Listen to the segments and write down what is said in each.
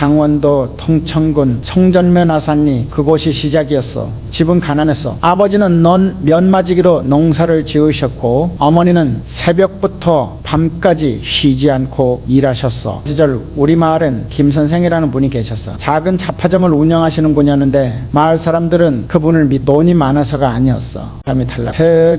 강원도 통천군 송전면 아산리 그곳이 시작이었어. 집은 가난했어. 아버지는 면마지기로 농사를 지으셨고 어머니는 새벽부터 밤까지 쉬지 않고 일하셨어. 그 시절 우리 마을엔 김 선생이라는 분이 계셨어. 작은 잡화점을 운영하시는 분이었는데 마을 사람들은 그분을 돈이 많아서가 아니었어. 사람이 달라.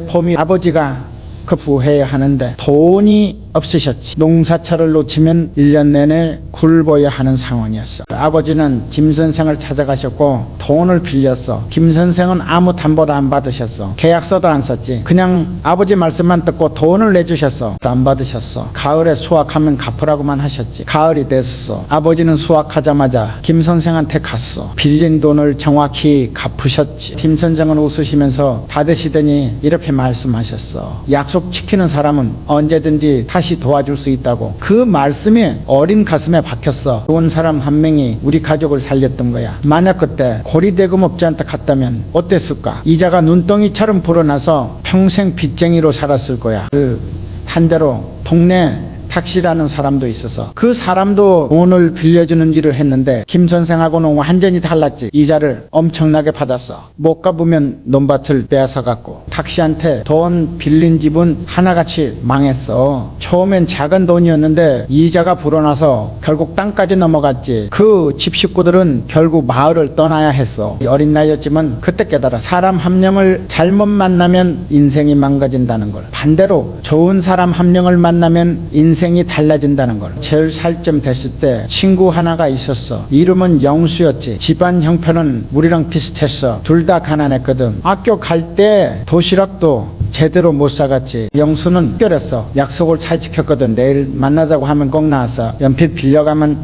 봄이 아버지가 그 부해야 하는데 돈이 없으셨지. 농사철을 놓치면 1년 내내 굴보야 하는 상황이었어. 아버지는 김 선생을 찾아가셨고 돈을 빌렸어. 김 선생은 아무 담보도 안 받으셨어. 계약서도 안 썼지. 그냥 아버지 말씀만 듣고 돈을 내주셨어. 안 받으셨어. 가을에 수확하면 갚으라고만 하셨지. 가을이 됐어. 아버지는 수확하자마자 김 선생한테 갔어. 빌린 돈을 정확히 갚으셨지. 김 선생은 웃으시면서 받으시더니 이렇게 말씀하셨어. 약속 지키는 사람은 언제든지 다시 도와줄 수 있다고. 그 말씀이 어린 가슴에 박혔어. 좋은 사람 한 명이 우리 가족을 살렸던 거야. 만약 그때 고리대금업자한테 갔다면 어땠을까? 이자가 눈덩이처럼 불어나서 평생 빚쟁이로 살았을 거야. 그 반대로 동네 탁시라는 사람도 있어서 그 사람도 돈을 빌려주는 일을 했는데 김 선생하고는 완전히 달랐지. 이자를 엄청나게 받았어. 못 갚으면 논밭을 빼앗아갔고 탁시한테 돈 빌린 집은 하나같이 망했어. 처음엔 작은 돈이었는데 이자가 불어나서 결국 땅까지 넘어갔지. 그 집 식구들은 결국 마을을 떠나야 했어. 어린 나이였지만 그때 깨달아. 사람 한 명을 잘못 만나면 인생이 망가진다는 걸. 반대로 좋은 사람 한 명을 만나면 인생이 달라진다는 걸. 제일 살쯤 됐을 때 친구 하나가 있었어. 이름은 영수였지. 집안 형편은 우리랑 비슷했어. 둘 다 가난했거든. 학교 갈 때 도시락도 제대로 못 사갔지. 영수는 특별했어. 약속을 잘 지켰거든. 내일 만나자고 하면 꼭 나왔어. 연필 빌려가면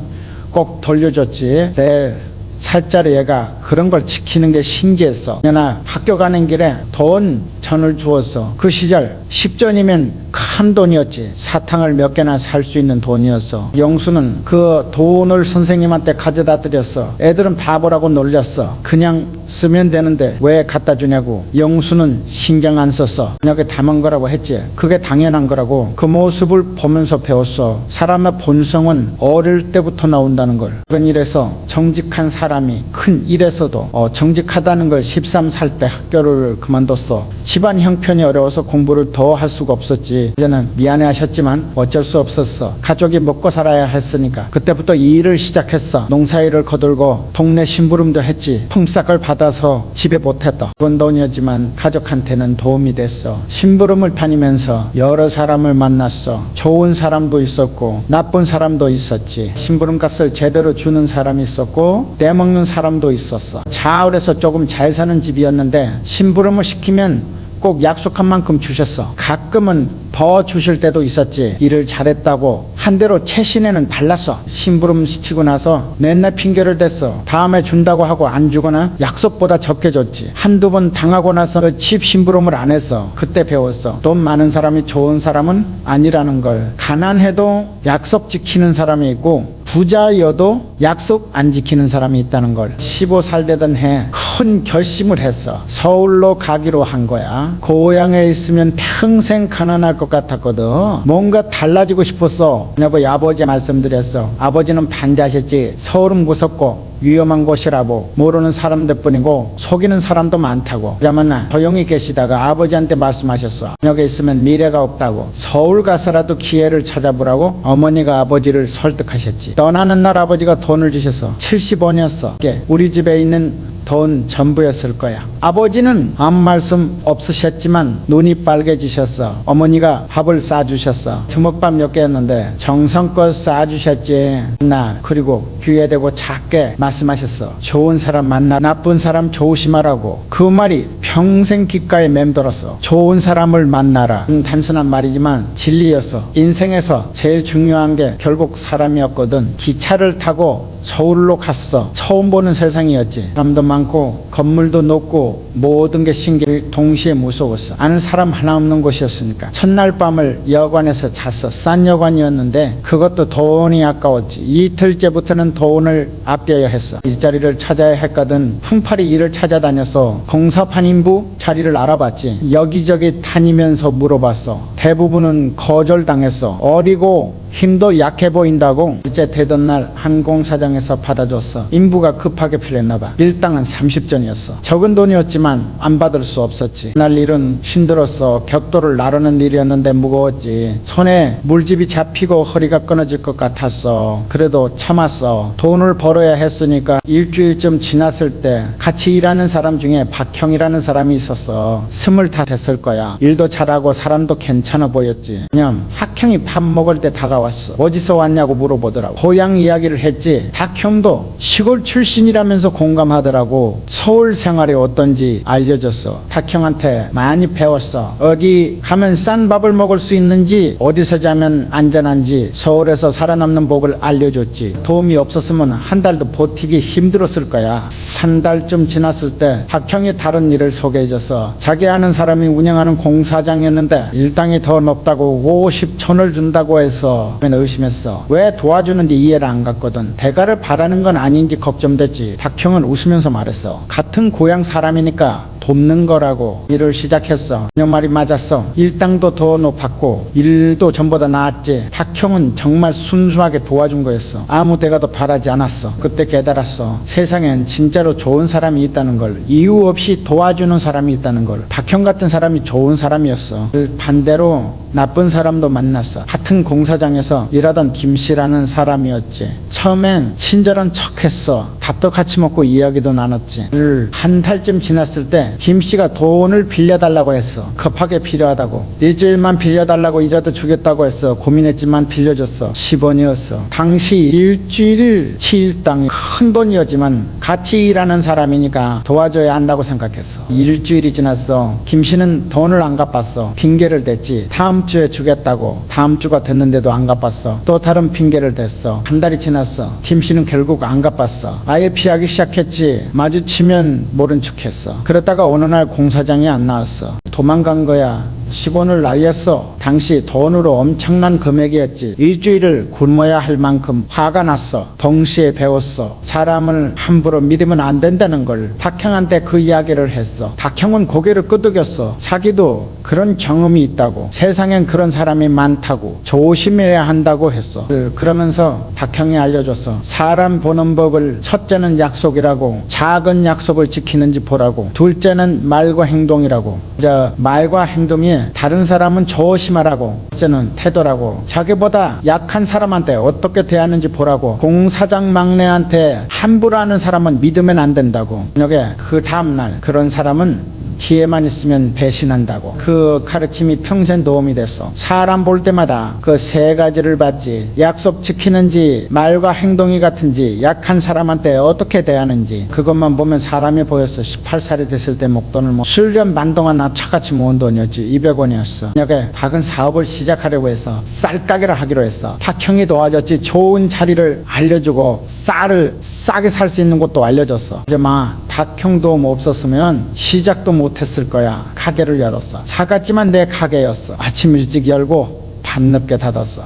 꼭 돌려줬지. 내 살짜리 얘가 그런 걸 지키는 게 신기했어. 그러나 학교 가는 길에 돈 전을 주었어. 그 시절 10전이면 큰 돈이었지. 사탕을 몇 개나 살 수 있는 돈이었어. 영수는 그 돈을 선생님한테 가져다 드렸어. 애들은 바보라고 놀렸어. 그냥 쓰면 되는데 왜 갖다 주냐고. 영수는 신경 안 썼어. 저녁에 담은 거라고 했지. 그게 당연한 거라고. 그 모습을 보면서 배웠어. 사람의 본성은 어릴 때부터 나온다는 걸. 그런 일에서 정직한 사람이 큰 일에서도 정직하다는 걸 13살 때 학교를 그만뒀어. 집안 형편이 어려워서 공부를 더 할 수가 없었지. 이제는 미안해 하셨지만 어쩔 수 없었어. 가족이 먹고 살아야 했으니까. 그때부터 일을 시작했어. 농사일을 거들고 동네 심부름도 했지. 품삯을 받아서 집에 못했다. 그건 돈이었지만 가족한테는 도움이 됐어. 심부름을 다니면서 여러 사람을 만났어. 좋은 사람도 있었고 나쁜 사람도 있었지. 심부름 값을 제대로 주는 사람이 있었고 떼먹는 사람도 있었어. 자울에서 조금 잘 사는 집이었는데 심부름을 시키면 꼭 약속한 만큼 주셨어. 가끔은 더 주실 때도 있었지. 일을 잘했다고 한 대로 채신에는 달랐어. 심부름 시키고 나서 맨날 핑계를 댔어. 다음에 준다고 하고 안 주거나 약속보다 적게 줬지. 한두 번 당하고 나서 그 집 심부름을 안 했어. 그때 배웠어. 돈 많은 사람이 좋은 사람은 아니라는 걸. 가난해도 약속 지키는 사람이 있고 부자여도 약속 안 지키는 사람이 있다는 걸. 15살 되던 해 큰 결심을 했어. 서울로 가기로 한 거야. 고향에 있으면 평생 가난할 것 같았거든. 뭔가 달라지고 싶었어. 아버지 말씀드렸어. 아버지는 반대하셨지. 서울은 무섭고 위험한 곳이라고. 모르는 사람들 뿐이고 속이는 사람도 많다고. 그러면 조용히 계시다가 아버지한테 말씀하셨어. 여기 있으면 미래가 없다고. 서울 가서라도 기회를 찾아보라고 어머니가 아버지를 설득하셨지. 떠나는 날 아버지가 돈을 주셔서 70원이었어. 우리 집에 있는 돈 전부였을 거야. 아버지는 아무 말씀 없으셨지만 눈이 빨개지셨어. 어머니가 밥을 싸주셨어. 주먹밥 몇 개였는데 정성껏 싸주셨지. 나 그리고 귀에대고 작게 말씀하셨어. 좋은 사람 만나 나쁜 사람 조심하라고. 그 말이 평생 귓가에 맴돌았어. 좋은 사람을 만나라. 단순한 말이지만 진리였어. 인생에서 제일 중요한 게 결국 사람이었거든. 기차를 타고 서울로 갔어. 처음 보는 세상이었지. 사람도 많고 건물도 높고 모든 게 신기해. 동시에 무서웠어. 아는 사람 하나 없는 곳이었으니까. 첫날 밤을 여관에서 잤어. 싼 여관이었는데 그것도 돈이 아까웠지. 이틀째부터는 돈을 아껴야 했어. 일자리를 찾아야 했거든. 풍파리 일을 찾아다녔어. 공사판인부 자리를 알아봤지. 여기저기 다니면서 물어봤어. 대부분은 거절당했어. 어리고 힘도 약해 보인다고 일제 되던 날 항공사장에서 받아줬어. 인부가 급하게 필요했나봐. 밀당은 30전이었어. 적은 돈이었지만 안 받을 수 없었지. 그날 일은 힘들었어. 격도를 나르는 일이었는데 무거웠지. 손에 물집이 잡히고 허리가 끊어질 것 같았어. 그래도 참았어. 돈을 벌어야 했으니까. 일주일쯤 지났을 때 같이 일하는 사람 중에 박형이라는 사람이 있었어. 20 됐을 거야. 일도 잘하고 사람도 괜찮아 보였지. 그냥 학형이 밥 먹을 때 다가왔어. 어디서 왔냐고 물어보더라고. 고향 이야기를 했지. 박형도 시골 출신이라면서 공감하더라고. 서울 생활이 어떤지 알려줬어. 박형한테 많이 배웠어. 어디 가면 싼 밥을 먹을 수 있는지, 어디서 자면 안전한지, 서울에서 살아남는 법을 알려줬지. 도움이 없었으면 한 달도 버티기 힘들었을 거야. 한 달쯤 지났을 때 박형이 다른 일을 소개해줬어. 자기 아는 사람이 운영하는 공사장이었는데 일당이 더 높다고 50천을 준다고 해서 의심했어. 왜 도와주는지 이해를 안 갔거든. 대가를 바라는 건 아닌지 걱정됐지. 박형은 웃으면서 말했어. 같은 고향 사람이니까 돕는 거라고. 일을 시작했어. 그녀 말이 맞았어. 일당도 더 높았고 일도 전보다 나았지. 박형은 정말 순수하게 도와준 거였어. 아무 대가도 바라지 않았어. 그때 깨달았어. 세상엔 진짜로 좋은 사람이 있다는 걸. 이유 없이 도와주는 사람이 있다는 걸. 박형 같은 사람이 좋은 사람이었어. 반대로 나쁜 사람도 만났어. 같은 공사장에서 일하던 김씨라는 사람이었지. 처음엔 친절한 척했어. 밥도 같이 먹고 이야기도 나눴지. 한 달쯤 지났을 때 김씨가 돈을 빌려달라고 했어. 급하게 필요하다고. 일주일만 빌려달라고 이자도 주겠다고 했어. 고민했지만 빌려줬어. 10원이었어. 당시 일주일 치일당 큰 돈이었지만 같이 일하는 사람이니까 도와줘야 한다고 생각했어. 일주일이 지났어. 김씨는 돈을 안 갚았어. 핑계를 댔지. 다음 주에 주겠다고. 다음 주가 됐는데도 안 갚았어. 또 다른 핑계를 댔어. 한 달이 지났어. 김씨는 결국 안 갚았어. 아예 피하기 시작했지. 마주치면 모른 척했어. 그러다가 어느 날 공사장에 안 나왔어. 도망간 거야. 10원을 날렸어. 당시 돈으로 엄청난 금액이었지. 일주일을 굶어야 할 만큼 화가 났어. 동시에 배웠어. 사람을 함부로 믿으면 안 된다는 걸. 박형한테 그 이야기를 했어. 박형은 고개를 끄덕였어. 자기도 그런 경험이 있다고. 세상엔 그런 사람이 많다고. 조심해야 한다고 했어. 그러면서 박형이 알려줬어. 사람 보는 법을 첫째는 약속이라고. 작은 약속을 지키는지 보라고. 둘째는 말과 행동이라고. 말과 행동이 다른 사람은 조심하라고. 첫째는 태도라고. 자기보다 약한 사람한테 어떻게 대하는지 보라고. 공사장 막내한테 함부로 하는 사람은 믿으면 안 된다고. 저녁에 그 다음날 그런 사람은 기회만 있으면 배신한다고. 그 가르침이 평생 도움이 됐어. 사람 볼 때마다 그 세 가지를 봤지. 약속 지키는지, 말과 행동이 같은지, 약한 사람한테 어떻게 대하는지. 그것만 보면 사람이 보였어. 18살이 됐을 때 목돈을 수년 반 동안 나 차같이 모은 돈이었지. 200원이었어. 저녁에 박은 사업을 시작하려고 해서 쌀가게를 하기로 했어. 박형이 도와줬지. 좋은 자리를 알려주고 쌀을 싸게 살 수 있는 곳도 알려줬어. 이제 박형 도움 없었으면 시작도 못했을 거야. 가게를 열었어. 작았지만 내 가게였어. 아침 일찍 열고 밤늦게 닫았어.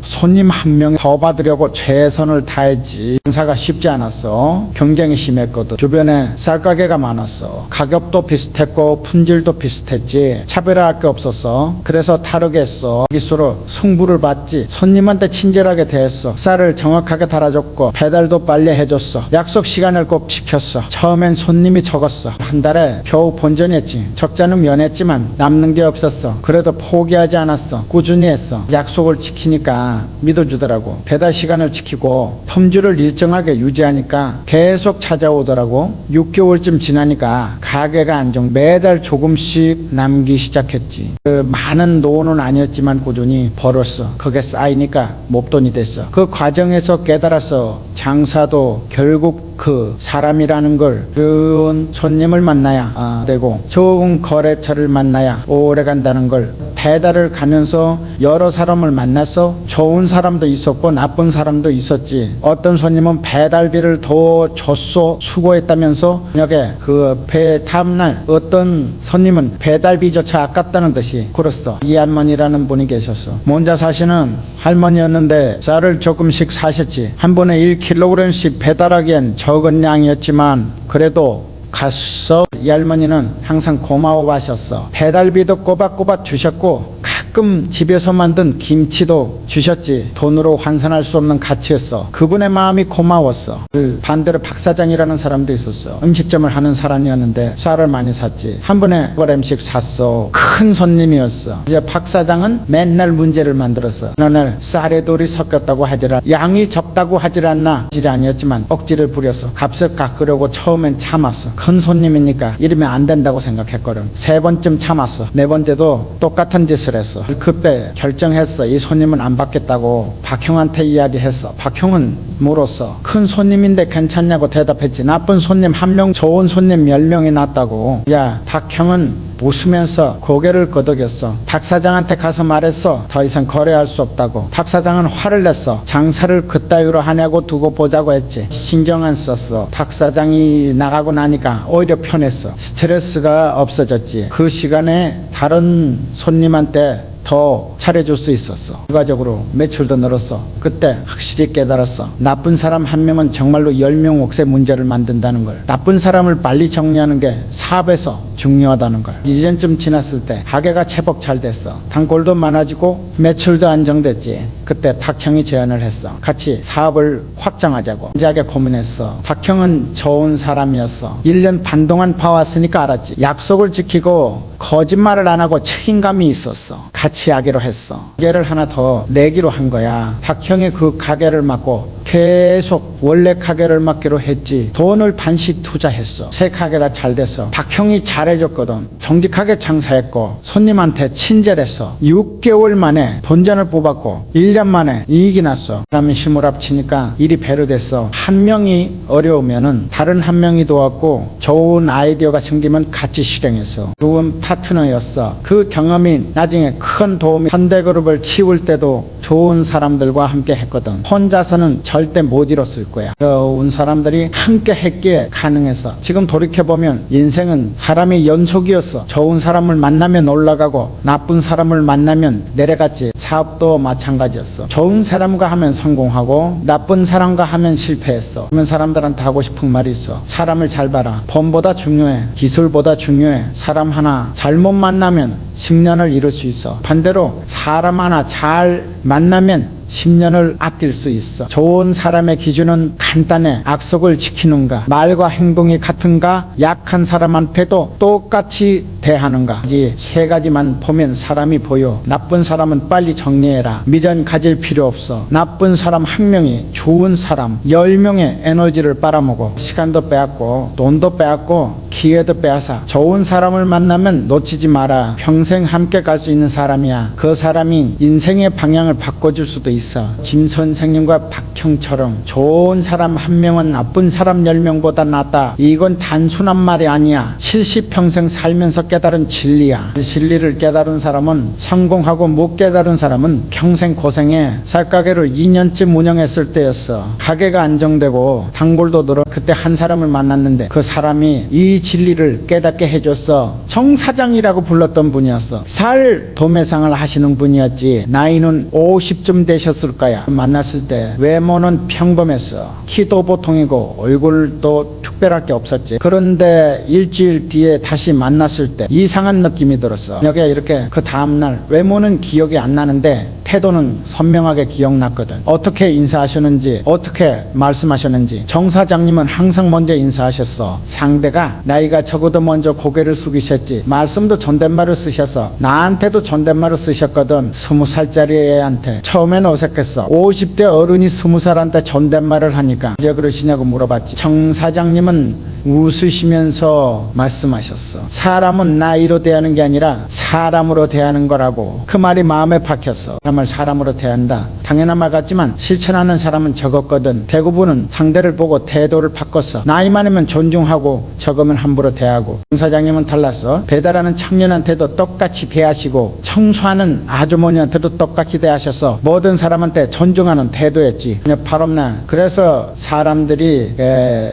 손님 한 명 더 받으려고 최선을 다했지. 장사가 쉽지 않았어. 경쟁이 심했거든. 주변에 쌀가게가 많았어. 가격도 비슷했고 품질도 비슷했지. 차별화할 게 없었어. 그래서 다르겠어. 기수로 승부를 봤지. 손님한테 친절하게 대했어. 쌀을 정확하게 달아줬고 배달도 빨리 해줬어. 약속 시간을 꼭 지켰어. 처음엔 손님이 적었어. 한 달에 겨우 본전했지. 적자는 면했지만 남는 게 없었어. 그래도 포기하지 않았어. 꾸준히 했어. 약속을 지키니까 믿어주더라고. 배달 시간을 지키고 품질을 일정하게 유지하니까 계속 찾아오더라고. 6개월쯤 지나니까 가게가 안정. 매달 조금씩 남기 시작했지. 많은 돈은 아니었지만 꾸준히 벌었어. 그게 쌓이니까 목돈이 됐어. 그 과정에서 깨달았어. 장사도 결국 그 사람이라는 걸, 좋은 손님을 만나야 되고 좋은 거래처를 만나야 오래 간다는 걸. 배달을 가면서 여러 사람을 만나서 좋은 사람도 있었고 나쁜 사람도 있었지. 어떤 손님은 배달비를 더 줬어. 수고했다면서. 저녁에 그 배 다음날 어떤 손님은 배달비조차 아깝다는 듯이 굴었어. 이 할머니라는 분이 계셨어. 혼자 사시는 할머니였는데 쌀을 조금씩 사셨지. 한 번에 1kg씩 배달하기엔 적은 양이었지만 그래도 갔어. 이 할머니는 항상 고마워하셨어. 배달비도 꼬박꼬박 주셨고 가끔 집에서 만든 김치도 주셨지. 돈으로 환산할 수 없는 가치였어. 그분의 마음이 고마웠어. 반대로 박 사장이라는 사람도 있었어. 음식점을 하는 사람이었는데 쌀을 많이 샀지. 한 번에 음식 샀어. 큰 손님이었어. 이제 박 사장은 맨날 문제를 만들었어. 어느 날 쌀에 돌이 섞였다고 하더라. 양이 적다고 하질 않나. 질이 아니었지만 억지를 부렸어. 값을 깎으려고 처음엔 참았어. 큰 손님이니까 이러면 안 된다고 생각했거든. 세 번쯤 참았어. 네 번째도 똑같은 짓을 했어. 그때 결정했어. 이 손님은 안 받겠다고 박형한테 이야기했어. 박형은 물었어. 큰 손님인데 괜찮냐고 대답했지. 나쁜 손님 1명, 좋은 손님 10명이 났다고. 야, 박형은 웃으면서 고개를 끄덕였어. 박 사장한테 가서 말했어. 더 이상 거래할 수 없다고. 박 사장은 화를 냈어. 장사를 그따위로 하냐고 두고 보자고 했지. 신경 안 썼어. 박 사장이 나가고 나니까 오히려 편했어. 스트레스가 없어졌지. 그 시간에 다른 손님한테 더 차려줄 수 있었어. 결과적으로 매출도 늘었어. 그때 확실히 깨달았어. 나쁜 사람 1명은 정말로 10명 몫의 문제를 만든다는 걸. 나쁜 사람을 빨리 정리하는 게 사업에서 중요하다는 걸. 2년쯤 지났을 때 가게가 제법 잘 됐어. 단골도 많아지고 매출도 안정됐지. 그때 탁형이 제안을 했어. 같이 사업을 확장하자고. 진지하게 고민했어. 탁형은 좋은 사람이었어. 1년 반 동안 봐왔으니까 알았지. 약속을 지키고 거짓말을 안 하고 책임감이 있었어. 같이 하기로 했어. 가게를 하나 더 내기로 한 거야. 박형이 그 가게를 맡고 계속 원래 가게를 맡기로 했지. 돈을 반씩 투자했어. 새 가게가 잘 됐어. 박형이 잘해줬거든. 정직하게 장사했고 손님한테 친절했어. 6개월 만에 본전을 뽑았고 1년 만에 이익이 났어. 사람이 힘을 합치니까 일이 배로 됐어. 한 명이 어려우면은 다른 한 명이 도왔고 좋은 아이디어가 생기면 같이 실행했어. 좋은 파트너였어. 그 경험이 나중에 큰 도움이. 현대그룹을 키울 때도 좋은 사람들과 함께 했거든. 혼자서는 절대 못 이뤘을 거야. 좋은 사람들이 함께 했기에 가능했어. 지금 돌이켜보면 인생은 사람이 연속이었어. 좋은 사람을 만나면 올라가고 나쁜 사람을 만나면 내려갔지. 사업도 마찬가지였어. 좋은 사람과 하면 성공하고 나쁜 사람과 하면 실패했어. 그러면 사람들한테 하고 싶은 말이 있어. 사람을 잘 봐라. 돈보다 중요해. 기술보다 중요해. 사람 하나 잘못 만나면 10년을 이룰 수 있어. 반대로 사람 하나 잘 만나면 10년을 아낄 수 있어. 좋은 사람의 기준은 간단해. 약속을 지키는가, 말과 행동이 같은가, 약한 사람한테도 똑같이 대하는가. 이 세 가지만 보면 사람이 보여. 나쁜 사람은 빨리 정리해라. 미련 가질 필요 없어. 나쁜 사람 1명이 좋은 사람 10명의 에너지를 빨아먹어. 시간도 빼앗고 돈도 빼앗고 기회도 빼앗아. 좋은 사람을 만나면 놓치지 마라. 평생 함께 갈 수 있는 사람이야. 그 사람이 인생의 방향을 바꿔줄 수도 있어. 김 선생님과 박형처럼 좋은 사람 1명은 나쁜 사람 10명보다 낫다. 이건 단순한 말이 아니야. 70평생 살면서 깨달은 진리야. 진리를 깨달은 사람은 성공하고 못 깨달은 사람은 평생 고생해. 쌀가게를 2년쯤 운영했을 때였어. 가게가 안정되고 단골도 늘어. 그때 한 사람을 만났는데 그 사람이 이 진리를 깨닫게 해줬어. 정 사장이라고 불렀던 분이었어. 쌀 도매상을 하시는 분이었지. 나이는 50쯤 되셨을 거야. 만났을 때 외모는 평범했어. 키도 보통이고 얼굴도 특별할 게 없었지. 그런데 일주일 뒤에 다시 만났을 때 이상한 느낌이 들었어. 여기가 이렇게 그 다음날 외모는 기억이 안 나는데 태도는 선명하게 기억났거든. 어떻게 인사하셨는지, 어떻게 말씀하셨는지. 정 사장님은 항상 먼저 인사하셨어. 상대가 나이가 적어도 먼저 고개를 숙이셨지. 말씀도 존댓말을 쓰셔서 나한테도 존댓말을 쓰셨거든. 20살짜리 애한테. 처음엔 어색했어. 50대 어른이 20살한테 존댓말을 하니까 왜 그러시냐고 물어봤지. 정 사장님은 웃으시면서 말씀하셨어. 사람은 나이로 대하는 게 아니라 사람으로 대하는 거라고. 그 말이 마음에 박혔어. 정말 사람으로 대한다. 당연한 말 같지만 실천하는 사람은 적었거든. 대부분은 상대를 보고 태도를 바꿨어. 나이 많으면 존중하고 적으면 함부로 대하고. 정 사장님은 달랐어. 배달하는 청년한테도 똑같이 대하시고 청소하는 아주머니한테도 똑같이 대하셔서 모든 사람한테 존중하는 태도였지. 팔없나. 그래서 사람들이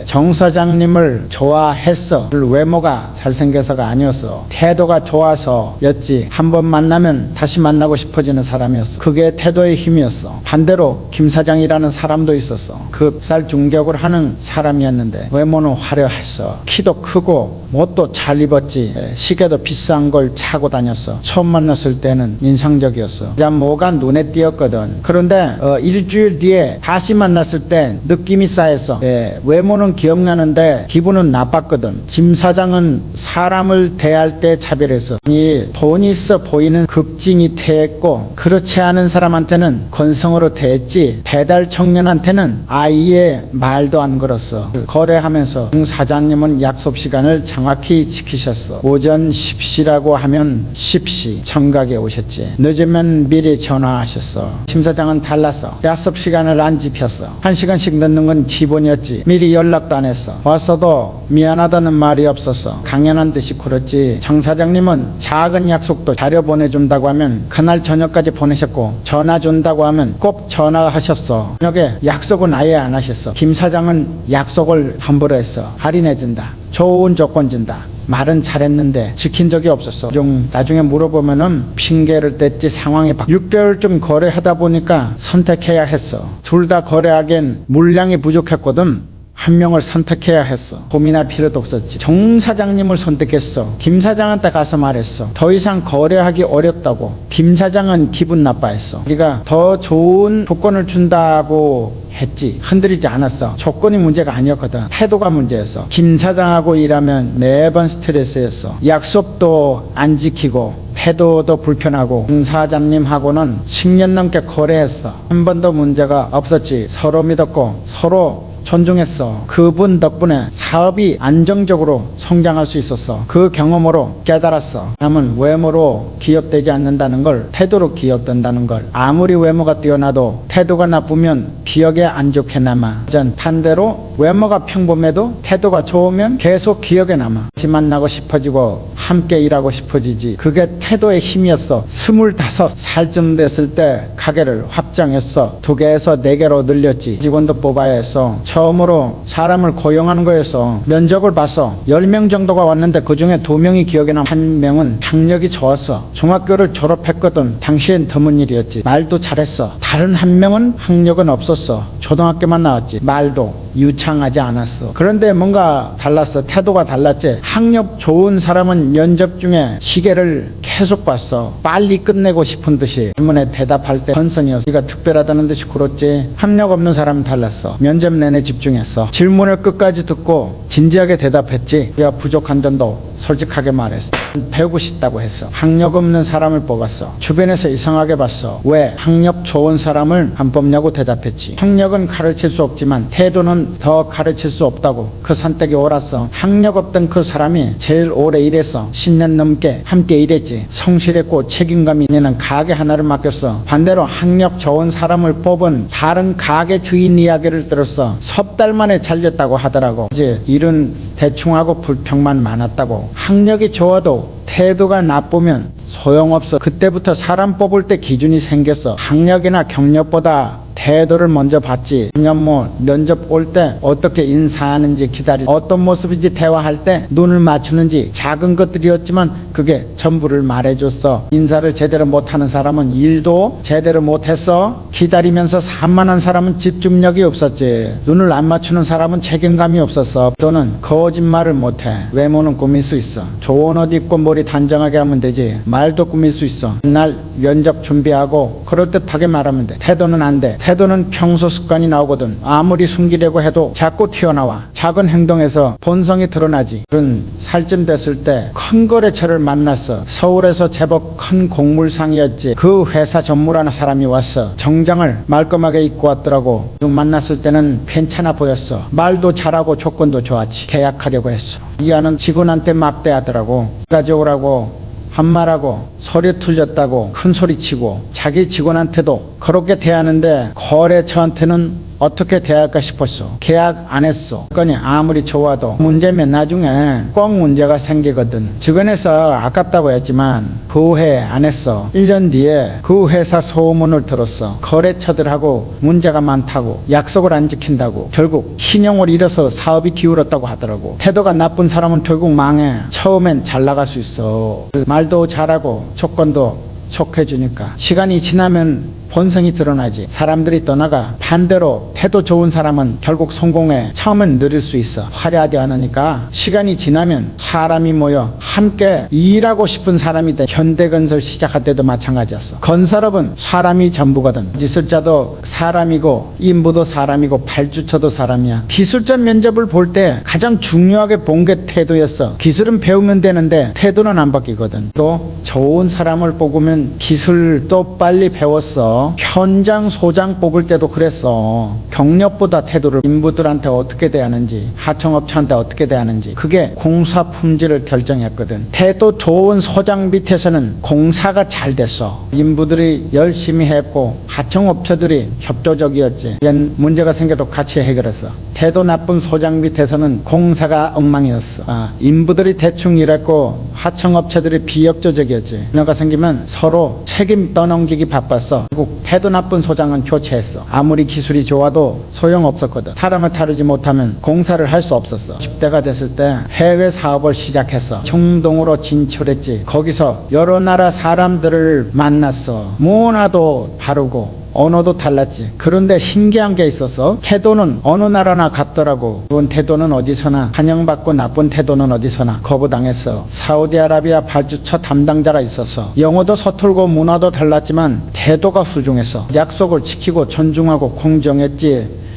정 사장님을 좋아했어. 외모가 잘생겨서가 아니었어. 태도가 좋아서였지. 한번 만나면 다시 만나고 싶어지는 사람이었어. 힘이었어. 그게 태도의 힘이었어. 반대로 김 사장이라는 사람도 있었어. 급살 중격을 하는 사람이었는데 외모는 화려했어. 키도 크고 옷도 잘 입었지. 시계도 비싼 걸 차고 다녔어. 처음 만났을 때는 인상적이었어. 그냥 뭐가 눈에 띄었거든. 그런데 일주일 뒤에 다시 만났을 때 느낌이 쌓였어. 외모는 기억나는데 기분은 나빴거든. 김 사장은 사람을 대할 때 차별했어. 이 돈이 있어 보이는 급진이 대했고 그렇지 않은 사람한테는 건성으로 대했지 배달 청년한테는 아예 말도 안 걸었어. 거래하면서 사장님은 약속 시간을 정확히 지키셨어. 오전 10시라고 하면 10시 정각에 오셨지. 늦으면 미리 전화하셨어. 김 사장은 달랐어. 약속 시간을 안 지켰어. 1시간씩 늦는 건 기본이었지. 미리 연락도 안 했어. 왔어도 미안하다는 말이 없었어. 강연한 듯이 굴었지. 정 사장님은 작은 약속도 자료 보내준다고 하면 그날 저녁까지 보내셨고 전화 준다고 하면 꼭 전화하셨어. 저녁에 약속은 아예 안 하셨어. 김 사장은 약속을 함부로 했어. 할인해준다. 좋은 조건 준다. 말은 잘했는데 지킨 적이 없었어. 나중에 물어보면은 핑계를 댔지. 상황이 6개월쯤 거래하다 보니까 선택해야 했어. 둘 다 거래하기엔 물량이 부족했거든. 한 명을 선택해야 했어. 고민할 필요도 없었지. 정 사장님을 선택했어. 김 사장한테 가서 말했어. 더 이상 거래하기 어렵다고. 김 사장은 기분 나빠했어. 우리가 더 좋은 조건을 준다고 했지. 흔들리지 않았어. 조건이 문제가 아니었거든. 태도가 문제였어. 김 사장하고 일하면 매번 스트레스였어. 약속도 안 지키고 태도도 불편하고 정 사장님하고는 10년 넘게 거래했어. 한 번도 문제가 없었지. 서로 믿었고 서로 존중했어. 그분 덕분에 사업이 안정적으로 성장할 수 있었어. 그 경험으로 깨달았어. 사람은 외모로 기억되지 않는다는 걸 태도로 기억된다는 걸. 아무리 외모가 뛰어나도 태도가 나쁘면 기억에 안 좋게 남아. 반대로 외모가 평범해도 태도가 좋으면 계속 기억에 남아. 같이 만나고 싶어지고 함께 일하고 싶어지지. 그게 태도의 힘이었어. 25살쯤 됐을 때 가게를 확장했어. 2개에서 4개로 늘렸지. 직원도 뽑아야 했어. 처음으로 사람을 고용하는 거였어. 면접을 봤어. 10명 정도가 왔는데 그중에 2명이 기억에 남아. 1명은 학력이 좋았어. 중학교를 졸업했거든. 당시엔 드문 일이었지. 말도 잘했어. 다른 1명은 학력은 없었어. 초등학교만 나왔지. 말도 유창하지 않았어. 그런데 뭔가 달랐어. 태도가 달랐지. 학력 좋은 사람은 면접 중에 시계를 계속 봤어. 빨리 끝내고 싶은 듯이 질문에 대답할 때 건성이었어. 네가 특별하다는 듯이 굴었지. 학력 없는 사람은 달랐어. 면접 내내 집중했어. 질문을 끝까지 듣고 진지하게 대답했지. 네가 부족한 점도 솔직하게 말했어. 배우고 싶다고 했어. 학력 없는 사람을 뽑았어. 주변에서 이상하게 봤어. 왜? 학력 좋은 사람을 안 뽑냐고 대답했지. 학력은 가르칠 수 없지만 태도는 더 가르칠 수 없다고 그 선택이 옳았어. 학력 없던 그 사람이 제일 오래 일했어. 10년 넘게 함께 일했지. 성실했고 책임감이 있는 가게 하나를 맡겼어. 반대로 학력 좋은 사람을 뽑은 다른 가게 주인 이야기를 들었어. 석 달 만에 잘렸다고 하더라고. 이제 일은 대충하고 불평만 많았다고. 학력이 좋아도 태도가 나쁘면 소용없어. 그때부터 사람 뽑을 때 기준이 생겼어. 학력이나 경력보다 태도를 먼저 봤지. 면접 올 때 어떻게 인사하는지 어떤 모습인지 대화할 때 눈을 맞추는지 작은 것들이었지만 그게 전부를 말해줬어. 인사를 제대로 못하는 사람은 일도 제대로 못했어. 기다리면서 산만한 사람은 집중력이 없었지. 눈을 안 맞추는 사람은 책임감이 없었어. 또는 거짓말을 못해. 외모는 꾸밀 수 있어. 좋은 옷 입고 머리 단정하게 하면 되지. 말도 꾸밀 수 있어. 날 면접 준비하고 그럴듯하게 말하면 돼. 태도는 안 돼. 태도는 평소 습관이 나오거든. 아무리 숨기려고 해도 자꾸 튀어나와. 작은 행동에서 본성이 드러나지. 그런 살쯤 됐을 때 큰 거래처를 만났어. 서울에서 제법 큰 공물상이었지. 그 회사 전무라는 사람이 왔어. 정장을 말끔하게 입고 왔더라고. 만났을 때는 괜찮아 보였어. 말도 잘하고 조건도 좋았지. 계약하려고 했어. 이 아는 직원한테 막대하더라고. 가져오라고 한 말하고 소리 틀렸다고 큰 소리치고 자기 직원한테도 그렇게 대하는데 거래처한테는 어떻게 대할까 싶었어. 계약 안 했어. 건이 아무리 좋아도 문제면 나중에 꼭 문제가 생기거든. 주변에서 아깝다고 했지만 후회 안 했어. 1년 뒤에 그 회사 소문을 들었어. 거래처들하고 문제가 많다고, 약속을 안 지킨다고, 결국 신용을 잃어서 사업이 기울었다고 하더라고. 태도가 나쁜 사람은 결국 망해. 처음엔 잘 나갈 수 있어. 말도 잘하고 조건도 촉해주니까 시간이 지나면 본성이 드러나지. 사람들이 떠나가 반대로 태도 좋은 사람은 결국 성공해. 처음엔 느릴 수 있어. 화려하지 않으니까 시간이 지나면 사람이 모여 함께 일하고 싶은 사람이 돼. 현대건설 시작할 때도 마찬가지였어. 건설업은 사람이 전부거든. 기술자도 사람이고 인부도 사람이고 발주처도 사람이야. 기술자 면접을 볼 때 가장 중요하게 본 게 태도였어. 기술은 배우면 되는데 태도는 안 바뀌거든. 또 좋은 사람을 뽑으면 기술도 빨리 배웠어. 현장 소장 뽑을 때도 그랬어. 경력보다 태도를 인부들한테 어떻게 대하는지, 하청업체한테 어떻게 대하는지, 그게 공사 품질을 결정했거든. 태도 좋은 소장 밑에서는 공사가 잘 됐어. 인부들이 열심히 했고 하청업체들이 협조적이었지. 이런 문제가 생겨도 같이 해결했어. 태도 나쁜 소장 밑에서는 공사가 엉망이었어. 인부들이 대충 일했고 하청업체들이 비협조적이었지. 문제가 생기면 서로 책임 떠넘기기 바빴어. 결국 태도 나쁜 소장은 교체했어. 아무리 기술이 좋아도 소용없었거든. 사람을 다루지 못하면 공사를 할 수 없었어. 10대가 됐을 때 해외 사업을 시작했어. 중동으로 진출했지. 거기서 여러 나라 사람들을 만났어. 문화도 다르고 언어도 달랐지. 그런데 신기한 게 있어서 태도는 어느 나라나 같더라고. 좋은 태도는 어디서나 환영받고 나쁜 태도는 어디서나 거부당했어. 사우디아라비아 발주처 담당자가 있었어. 영어도 서툴고 문화도 달랐지만 태도가 훌륭했어. 약속을 지키고 존중하고 공정했지.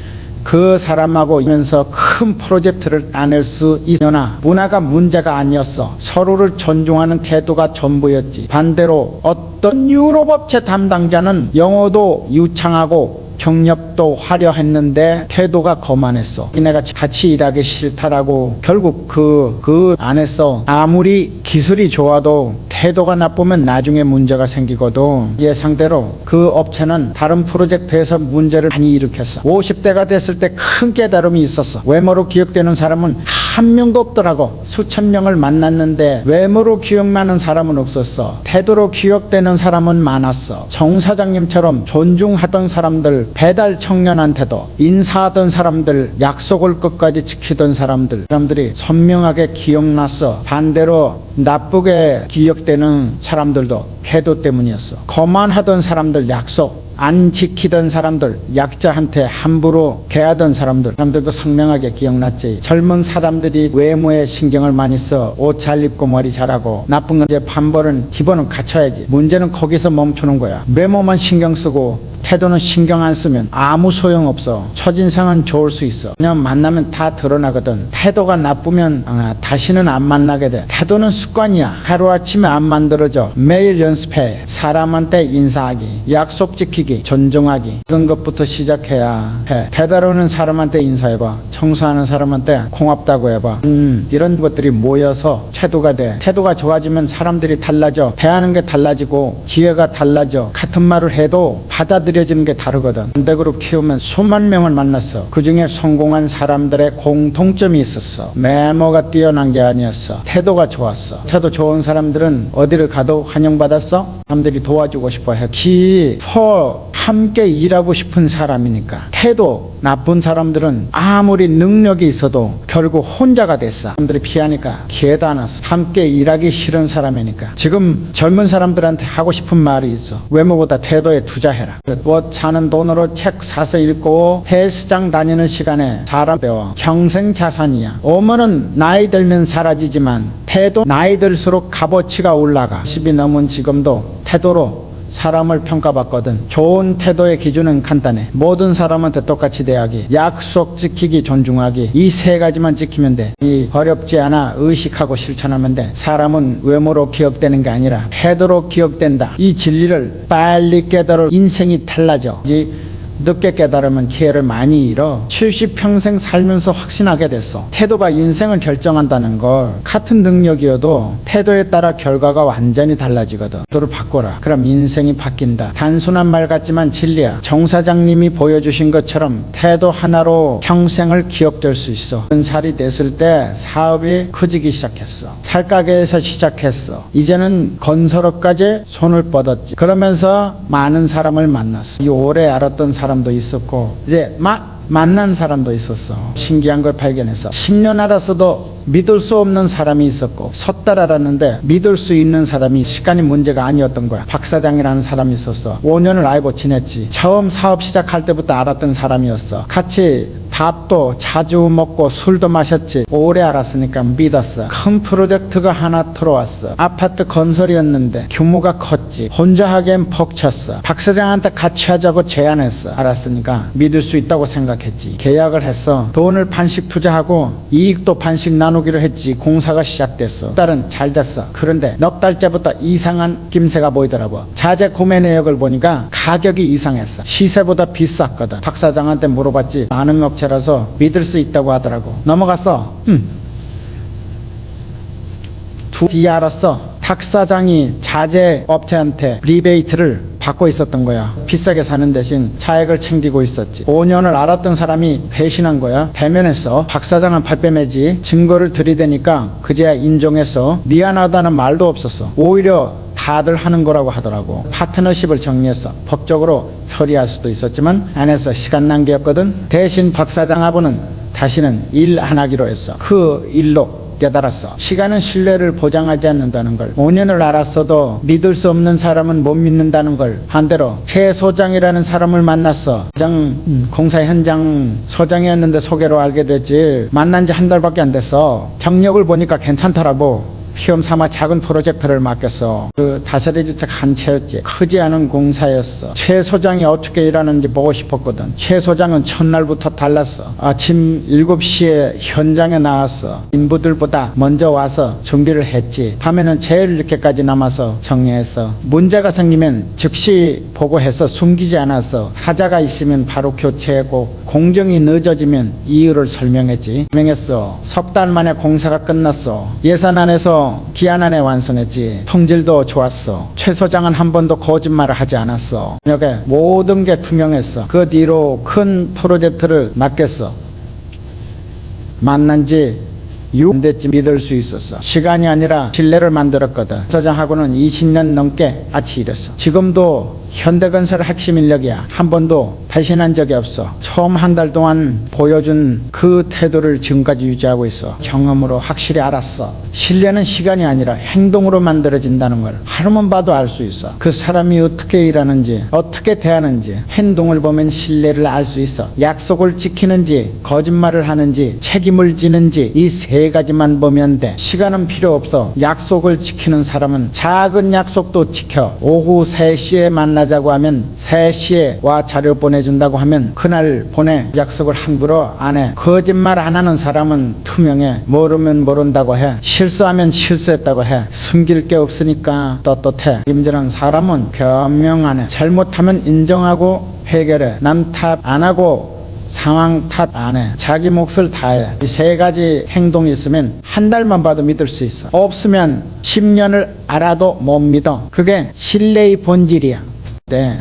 그 사람하고 이면서 큰 프로젝트를 따낼 수 있으나 문화가 문제가 아니었어. 서로를 존중하는 태도가 전부였지. 반대로 어떤 유럽업체 담당자는 영어도 유창하고 경력도 화려했는데 태도가 거만했어. 내가 같이 일하기 싫다라고 결국 그 안에서 아무리 기술이 좋아도 태도가 나쁘면 나중에 문제가 생기거든. 이에 상대로 그 업체는 다른 프로젝트에서 문제를 많이 일으켰어. 50대가 됐을 때 큰 깨달음이 있었어. 외모로 기억되는 사람은 한 명도 없더라고. 수천 명을 만났는데 외모로 기억나는 사람은 없었어. 태도로 기억되는 사람은 많았어. 정 사장님처럼 존중하던 사람들, 배달 청년한테도 인사하던 사람들, 약속을 끝까지 지키던 사람들이 선명하게 기억났어. 반대로 나쁘게 기억되는 사람들도 태도 때문이었어. 거만하던 사람들, 약속 안 지키던 사람들, 약자한테 함부로 대하던 사람들도 선명하게 기억났지. 젊은 사람들이 외모에 신경을 많이 써. 옷 잘 입고 머리 잘하고. 나쁜 건 이제 반벌은 기본은 갖춰야지. 문제는 거기서 멈추는 거야. 외모만 신경 쓰고 태도는 신경 안 쓰면 아무 소용없어. 첫인상은 좋을 수 있어. 그냥 만나면 다 드러나거든. 태도가 나쁘면 다시는 안 만나게 돼. 태도는 습관이야. 하루아침에 안 만들어져. 매일 연습해. 사람한테 인사하기, 약속 지키기, 존중하기, 이런 것부터 시작해야 해. 배달 오는 사람한테 인사해봐. 청소하는 사람한테 고맙다고 해봐. 이런 것들이 모여서 태도가 돼. 태도가 좋아지면 사람들이 달라져. 대하는 게 달라지고 기회가 달라져. 같은 말을 해도 받아들여지는 게 다르거든. 반대그룹 키우면 수만 명을 만났어. 그 중에 성공한 사람들의 공통점이 있었어. 외모가 뛰어난 게 아니었어. 태도가 좋았어. 태도 좋은 사람들은 어디를 가도 환영받았어. 사람들이 도와주고 싶어 해. 함께 일하고 싶은 사람이니까. 태도 나쁜 사람들은 아무리 능력이 있어도 결국 혼자가 됐어. 사람들이 피하니까 기회도 안 왔어. 함께 일하기 싫은 사람이니까. 지금 젊은 사람들한테 하고 싶은 말이 있어. 외모보다 태도에 투자해라. 옷 사는 돈으로 책 사서 읽고 헬스장 다니는 시간에 사람 배워. 평생 자산이야. 오면은 나이 들면 사라지지만 태도 나이 들수록 값어치가 올라가. 10이 넘은 지금도 태도로 사람을 평가받거든. 좋은 태도의 기준은 간단해. 모든 사람한테 똑같이 대하기, 약속 지키기, 존중하기. 이 세 가지만 지키면 돼. 이 어렵지 않아. 의식하고 실천하면 돼. 사람은 외모로 기억되는 게 아니라 태도로 기억된다. 이 진리를 빨리 깨달을 인생이 달라져. 늦게 깨달으면 기회를 많이 잃어. 70평생 살면서 확신하게 됐어. 태도가 인생을 결정한다는 걸. 같은 능력이어도 태도에 따라 결과가 완전히 달라지거든. 태도를 바꿔라. 그럼 인생이 바뀐다. 단순한 말 같지만 진리야. 정 사장님이 보여주신 것처럼 태도 하나로 평생을 기억될 수 있어. 40살이 됐을 때 사업이 커지기 시작했어. 살가게에서 시작했어. 이제는 건설업까지 손을 뻗었지. 그러면서 많은 사람을 만났어. 이 오래 알았던 사람도 있었고 이제 막 만난 사람도 있었어. 신기한 걸 발견했어. 10년 알았어도 믿을 수 없는 사람이 있었고, 섣달 알았는데 믿을 수 있는 사람이 시간이 문제가 아니었던 거야. 박 사장이라는 사람이 있었어. 5년을 알고 지냈지. 처음 사업 시작할 때부터 알았던 사람이었어. 같이 밥도 자주 먹고 술도 마셨지. 오래 알았으니까 믿었어. 큰 프로젝트가 하나 들어왔어. 아파트 건설이었는데 규모가 컸지. 혼자 하기엔 벅찼어. 박 사장한테 같이 하자고 제안했어. 알았으니까 믿을 수 있다고 생각했지. 계약을 했어. 돈을 반씩 투자하고 이익도 반씩 나누기로 했지. 공사가 시작됐어. 딸은 잘 됐어. 그런데 넉 달째부터 이상한 김새가 보이더라고. 자재 구매 내역을 보니까 가격이 이상했어. 시세보다 비쌌거든. 박 사장한테 물어봤지. 많은 업체라서 믿을 수 있다고 하더라고. 넘어갔어. 뒤에 알았어. 박 사장이 자재 업체한테 리베이트를 받고 있었던 거야. 비싸게 사는 대신 차액을 챙기고 있었지. 5년을 알았던 사람이 배신한 거야. 대면했어. 박 사장은 발뺌했지. 증거를 들이대니까 그제야 인정해서 미안하다는 말도 없었어. 오히려 다들 하는 거라고 하더라고. 파트너십을 정리했어. 법적으로 처리할 수도 있었지만 안 했어. 시간 낭비였거든. 대신 박 사장 아버는 다시는 일 안 하기로 했어. 그 일로 깨달았어. 시간은 신뢰를 보장하지 않는다는 걸. 5년을 알았어도 믿을 수 없는 사람은 못 믿는다는 걸. 반대로 최 소장이라는 사람을 만났어. 공사 현장 소장이었는데 소개로 알게 됐지. 만난 지 한 달밖에 안 됐어. 경력을 보니까 괜찮더라고. 시험 삼아 작은 프로젝트를 맡겼어. 그 다세대 주택 한 채였지. 크지 않은 공사였어. 최 소장이 어떻게 일하는지 보고 싶었거든. 최 소장은 첫날부터 달랐어. 아침 7시에 현장에 나왔어. 인부들보다 먼저 와서 준비를 했지. 밤에는 제일 늦게까지 남아서 정리했어. 문제가 생기면 즉시 보고해서 숨기지 않았어. 하자가 있으면 바로 교체하고, 공정이 늦어지면 이유를 설명했지. 석 달 만에 공사가 끝났어. 예산 안에서 기한 안에 완성했지. 품질도 좋았어. 최 소장은 한 번도 거짓말을 하지 않았어. 여기 모든 게 투명했어. 그 뒤로 큰 프로젝트를 맡겼어. 만난 지 6년 됐지. 믿을 수 있었어. 시간이 아니라 신뢰를 만들었거든. 소장하고는 20년 넘게 같이 일했어. 지금도 현대건설 핵심 인력이야. 한 번도 배신한 적이 없어. 처음 한 달 동안 보여준 그 태도를 지금까지 유지하고 있어. 경험으로 확실히 알았어. 신뢰는 시간이 아니라 행동으로 만들어진다는 걸 하루만 봐도 알 수 있어. 그 사람이 어떻게 일하는지, 어떻게 대하는지, 행동을 보면 신뢰를 알 수 있어. 약속을 지키는지, 거짓말을 하는지, 책임을 지는지, 이 세 가지만 보면 돼. 시간은 필요 없어. 약속을 지키는 사람은 작은 약속도 지켜. 오후 3시에 만나자고 하면 3시에 와 자료 보내준다고 하면 그날 보내. 약속을 함부로 안 해. 거짓말 안 하는 사람은 투명해. 모르면 모른다고 해. 실수하면 실수했다고 해. 숨길 게 없으니까 떳떳해. 임전한 사람은 변명 안 해. 잘못하면 인정하고 해결해. 남 탓 안 하고 상황 탓 안 해. 자기 몫을 다해. 이 세 가지 행동이 있으면 한 달만 봐도 믿을 수 있어. 없으면 10년을 알아도 못 믿어. 그게 신뢰의 본질이야.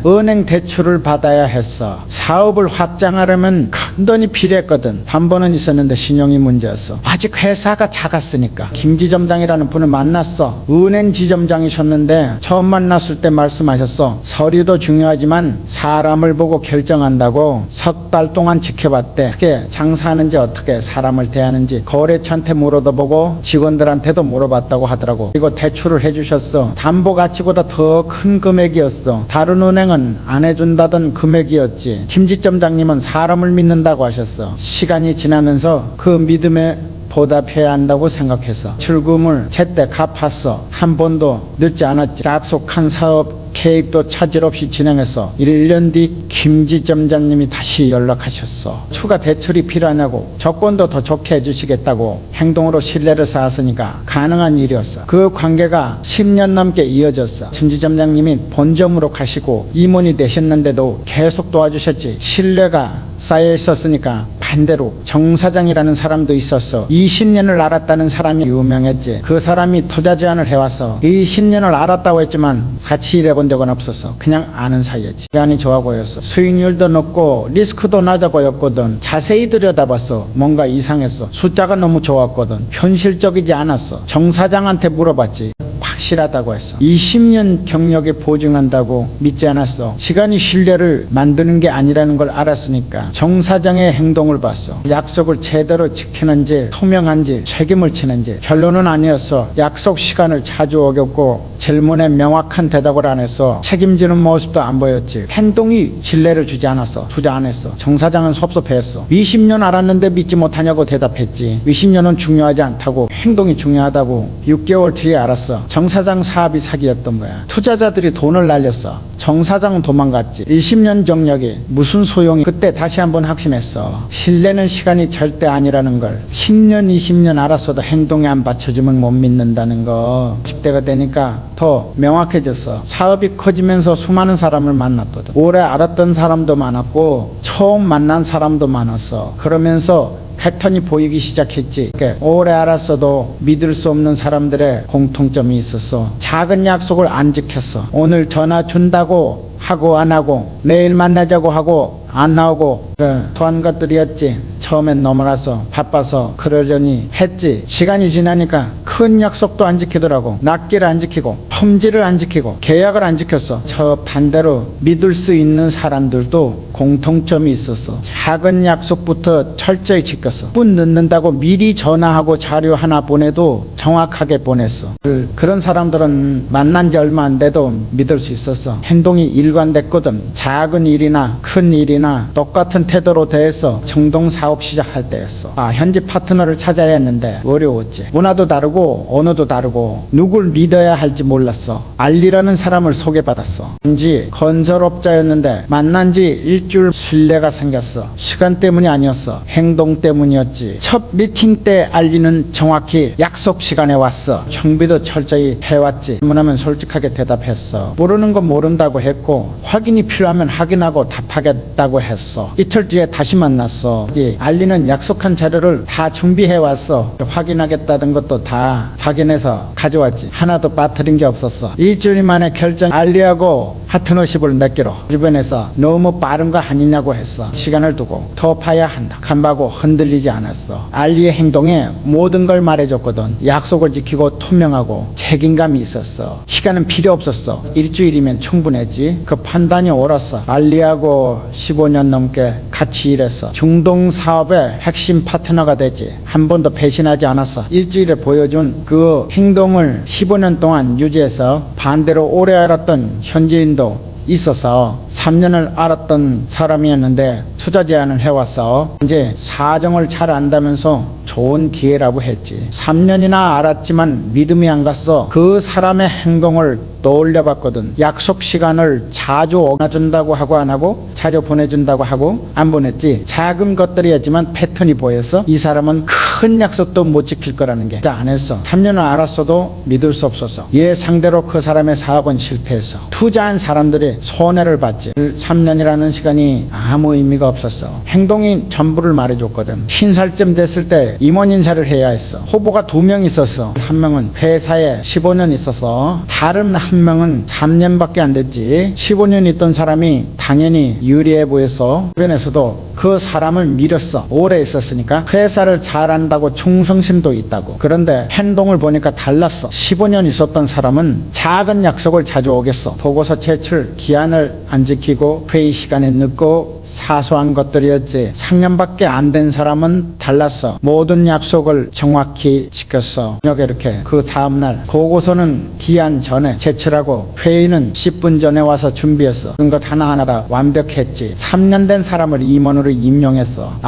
은행 대출을 받아야 했어. 사업을 확장하려면 큰 돈이 필요했거든. 담보는 있었는데 신용이 문제였어. 아직 회사가 작았으니까. 김지점장이라는 분을 만났어. 은행 지점장이셨는데 처음 만났을 때 말씀하셨어. 서류도 중요하지만 사람을 보고 결정한다고. 석 달 동안 지켜봤대. 어떻게 장사하는지, 어떻게 사람을 대하는지 거래처한테 물어도 보고 직원들한테도 물어봤다고 하더라고. 그리고 대출을 해주셨어. 담보 가치보다 더 큰 금액이었어. 다른 은행은 안 해준다던 금액이었지. 김지점장님은 사람을 믿는다고 하셨어. 시간이 지나면서 그 믿음에 보답해야 한다고 생각해서 출금을 제때 갚았어. 한 번도 늦지 않았지. 약속한 사업 계획도 차질 없이 진행했어. 1년 뒤 김지점장님이 다시 연락하셨어. 추가 대출이 필요하냐고, 조건도 더 좋게 해주시겠다고. 행동으로 신뢰를 쌓았으니까 가능한 일이었어. 그 관계가 10년 넘게 이어졌어. 김지점장님이 본점으로 가시고 임원이 되셨는데도 계속 도와주셨지. 신뢰가 쌓여 있었으니까. 반대로 정 사장이라는 사람도 있었어. 20년을 알았다는 사람이 유명했지. 그 사람이 투자 제안을 해와서 20년을 알았다고 했지만 같이 일해본 적은 없었어. 그냥 아는 사이였지. 제안이 좋아 보였어. 수익률도 높고 리스크도 낮아 보였거든. 자세히 들여다봤어. 뭔가 이상했어. 숫자가 너무 좋았거든. 현실적이지 않았어. 정 사장한테 물어봤지. 확실하다고 했어. 20년 경력에 보증한다고 믿지 않았어. 시간이 신뢰를 만드는 게 아니라는 걸 알았으니까 정 사장의 행동을 봤어. 약속을 제대로 지키는지 투명한지 책임을 지는지. 결론은 아니었어. 약속 시간을 자주 어겼고 질문에 명확한 대답을 안 했어. 책임지는 모습도 안 보였지. 행동이 신뢰를 주지 않았어. 투자 안 했어. 정 사장은 섭섭했어. 20년 알았는데 믿지 못하냐고 대답했지. 20년은 중요하지 않다고, 행동이 중요하다고 6개월 뒤에 알았어. 정 사장 사업이 사기였던 거야. 투자자들이 돈을 날렸어. 정 사장은 도망갔지. 20년 경력이 무슨 소용이. 그때 다시 한번 확신했어. 신뢰는 시간이 절대 아니라는 걸. 10년 20년 알았어도 행동에 안 받쳐주면 못 믿는다는 거. 10대가 되니까 더 명확해졌어. 사업이 커지면서 수많은 사람을 만났거든. 오래 알았던 사람도 많았고 처음 만난 사람도 많았어. 그러면서 패턴이 보이기 시작했지. 오래 알았어도 믿을 수 없는 사람들의 공통점이 있었어. 작은 약속을 안 지켰어. 오늘 전화 준다고 하고 안 하고, 내일 만나자고 하고 안 나오고, 그런 것들이었지. 처음엔 넘어가서 바빠서 그러려니 했지. 시간이 지나니까 큰 약속도 안 지키더라고. 낱개를 안 지키고 품질을 안 지키고 계약을 안 지켰어. 저 반대로 믿을 수 있는 사람들도 공통점이 있었어. 작은 약속부터 철저히 지켰어. 분 늦는다고 미리 전화하고 자료 하나 보내도 정확하게 보냈어. 그런 사람들은 만난 지 얼마 안 돼도 믿을 수 있었어. 행동이 일관됐거든. 작은 일이나 큰 일이나 똑같은 태도로 대해서 정동 사업 시작할 때였어. 현지 파트너를 찾아야 했는데 어려웠지. 문화도 다르고 언어도 다르고 누굴 믿어야 할지 몰랐어. 알리라는 사람을 소개받았어. 왠지 건설업자였는데 만난 지 일주일 신뢰가 생겼어. 시간 때문이 아니었어. 행동 때문이었지. 첫 미팅 때 알리는 정확히 약속 시간에 왔어. 정비도 철저히 해왔지. 질문하면 솔직하게 대답했어. 모르는 건 모른다고 했고 확인이 필요하면 확인하고 답하겠다고 했어. 이틀 뒤에 다시 만났어. 알리는 약속한 자료를 다 준비해왔어. 확인하겠다는 것도 다 확인해서 가져왔지. 하나도 빠뜨린 게 없었어. 일주일 만에 결정. 알리하고 파트너십을 맺기로. 주변에서 너무 빠른 거 아니냐고 했어. 시간을 두고 더 봐야 한다. 간바고 흔들리지 않았어. 알리의 행동에 모든 걸 말해줬거든. 약속을 지키고 투명하고 책임감이 있었어. 시간은 필요 없었어. 일주일이면 충분했지. 그 판단이 옳았어. 알리하고 15년 넘게 같이 일했어. 중동 사업의 핵심 파트너가 됐지. 한 번도 배신하지 않았어. 일주일에 보여준 그 행동을 15년 동안 유지해서 반대로 오래 알았던 현지인도 있어서 3년을 알았던 사람이었는데 투자 제안을 해왔어. 이제 사정을 잘 안다면서 좋은 기회라고 했지. 3년이나 알았지만 믿음이 안 갔어. 그 사람의 행동을 떠올려 봤거든. 약속 시간을 자주 어겨준다고 하고 안 하고, 자료 보내준다고 하고 안 보냈지. 작은 것들이었지만 패턴이 보였어. 이 사람은 큰 약속도 못 지킬 거라는 게. 안 했어. 3년을 알았어도 믿을 수 없었어. 얘 상대로 그 사람의 사업은 실패했어. 투자한 사람들이 손해를 봤지. 3년이라는 시간이 아무 의미가 없었어. 행동이 전부를 말해줬거든. 신살쯤 됐을 때 임원 인사를 해야 했어. 후보가 2명 있었어. 한 명은 회사에 15년 있어서 다른 한 명은 3년밖에 안 됐지. 15년 있던 사람이 당연히 유리해 보여서 주변에서도 그 사람을 밀었어. 오래 있었으니까. 회사를 잘한다고 충성심도 있다고. 그런데 행동을 보니까 달랐어. 15년 있었던 사람은 작은 약속을 자주 어겼어. 보고서 제출 기한을 안 지키고 회의 시간에 늦고 사소한 것들이었지. 3년밖에 안 된 사람은 달랐어. 모든 약속을 정확히 지켰어. 이렇게 그 다음날 보고서는 기한 전에 제출하고 회의는 10분 전에 와서 준비했어. 그런 것 하나하나 다 완벽했지. 3년 된 사람을 임원으로 임명했어.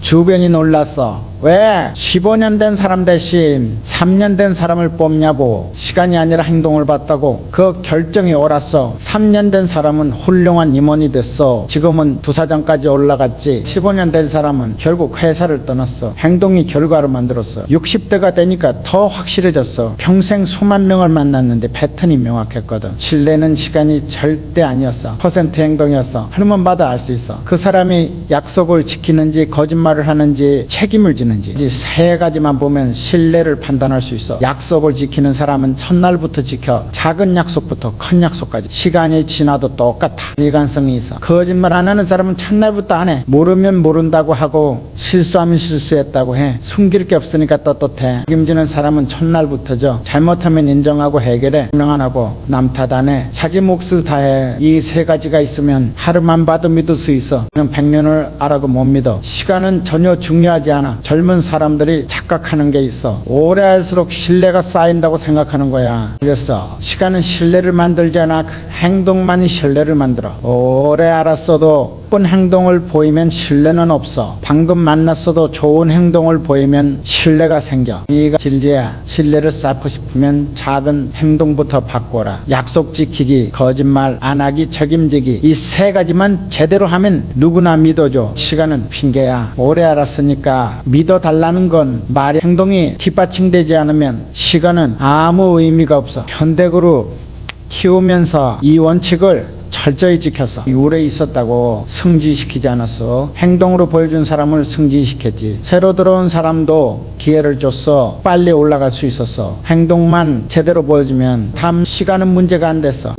주변이 놀랐어. 왜 15년 된 사람 대신 3년 된 사람을 뽑냐고. 시간이 아니라 행동을 봤다고. 그 결정이 옳았어. 3년 된 사람은 훌륭한 임원이 됐어. 지금은 부사장까지 올라갔지. 15년 된 사람은 결국 회사를 떠났어. 행동이 결과를 만들었어. 60대가 되니까 더 확실해졌어. 평생 수만 명을 만났는데 패턴이 명확했거든. 신뢰는 시간이 절대 아니었어. 퍼센트 행동이었어. 하루만 봐도 알 수 있어. 그 사람이 약속을 지키는지 거짓말을 하는지 책임을 지는 지키는지, 이 세 가지만 보면 신뢰를 판단할 수 있어. 약속을 지키는 사람은 첫날부터 지켜. 작은 약속부터 큰 약속까지. 시간이 지나도 똑같아. 일관성이 있어. 거짓말 안 하는 사람은 첫날부터 안 해. 모르면 모른다고 하고 실수하면 실수했다고 해. 숨길 게 없으니까 떳떳해. 책임지는 사람은 첫날부터죠. 잘못하면 인정하고 해결해. 분명 안 하고 남 탓 안 해. 자기 몫을 다해. 이 세 가지가 있으면 하루만 봐도 믿을 수 있어. 그냥 100년을 알아도 못 믿어. 시간은 전혀 중요하지 않아. 젊은 사람들이 착각하는 게 있어. 오래 할수록 신뢰가 쌓인다고 생각하는 거야. 그래서 시간은 신뢰를 만들지 않아. 행동만이 신뢰를 만들어. 오래 알았어도 나쁜 행동을 보이면 신뢰는 없어. 방금 만났어도 좋은 행동을 보이면 신뢰가 생겨. 이가 진리야. 신뢰를 쌓고 싶으면 작은 행동부터 바꿔라. 약속 지키기, 거짓말 안 하기, 책임지기. 이 세 가지만 제대로 하면 누구나 믿어줘. 시간은 핑계야. 오래 알았으니까 믿어달라는 건 말이 행동이 뒷받침되지 않으면 시간은 아무 의미가 없어. 현대그룹 키우면서 이 원칙을 철저히 지켰어. 오래 있었다고 승진시키지 않았어. 행동으로 보여준 사람을 승진시켰지. 새로 들어온 사람도 기회를 줬어. 빨리 올라갈 수 있었어. 행동만 제대로 보여주면 다음 시간은 문제가 안 됐어.